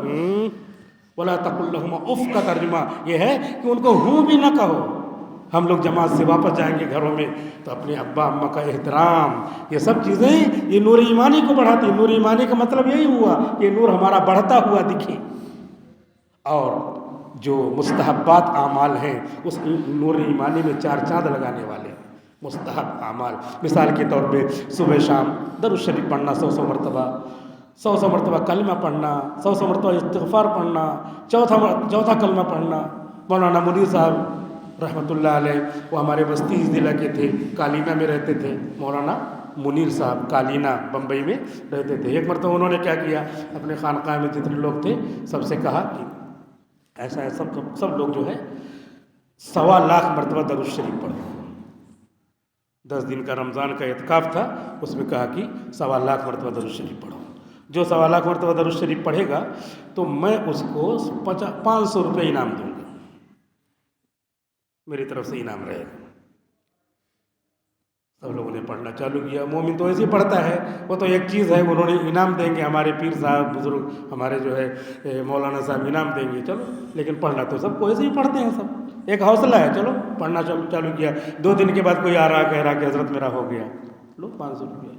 وَلَا تَقُلْ لَهُمَا اُف کا ترجمہ یہ ہے کہ ان کو ہوں بھی نہ کہو. ہم لوگ جماعت سے واپس جائیں گے گھروں میں تو اپنے ابا اماں کا احترام، یہ سب چیزیں یہ نور ایمانی کو بڑھاتی. نور ایمانی کا مطلب یہی ہوا کہ نور ہمارا بڑھتا ہوا دکھے. اور جو مستحبات اعمال ہیں اس نور ایمانی میں 4 چاند لگانے والے ہیں. مستحب اعمال مثال کے طور پہ صبح شام درود شریف پڑھنا 100 مرتبہ، 100 مرتبہ کلمہ پڑھنا، 100 مرتبہ استغفار پڑھنا، چوتھا کلمہ پڑھنا. مولانا منیر صاحب رحمۃ اللہ علیہ وہ ہمارے بستی ضلع کے تھے، کالینہ میں رہتے تھے. مولانا منیر صاحب کالینہ بمبئی میں رہتے تھے. ایک مرتبہ انہوں نے کیا کیا، اپنے خانقاہ میں جتنے لوگ تھے سب سے کہا کہ ایسا ہے سب لوگ جو ہے 1.25 لاکھ مرتبہ درود شریف پڑھو. 10 دن کا رمضان کا اعتکاف تھا، اس میں کہا کہ 1.25 لاکھ مرتبہ درود شریف پڑھو. جو 1.25 لاکھ مرتبہ درود شریف پڑھے گا تو میں اس کو 500 روپے انعام دوں گا، میری طرف سے انعام رہے گا. سب لوگوں نے پڑھنا چالو کیا. مومن تو ایسے ہی پڑھتا ہے، وہ تو ایک چیز ہے، انہوں نے انعام دیں گے، ہمارے پیر صاحب بزرگ ہمارے جو ہے مولانا صاحب انعام دیں گے، چلو. لیکن پڑھنا تو سب کو ایسے ہی پڑھتے ہیں، سب ایک حوصلہ ہے، چلو پڑھنا چالو کیا. 2 دن کے بعد کوئی آ رہا کہہ رہا کہ حضرت میرا ہو گیا، لو 500 روپیہ.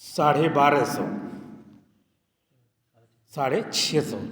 1250, 650,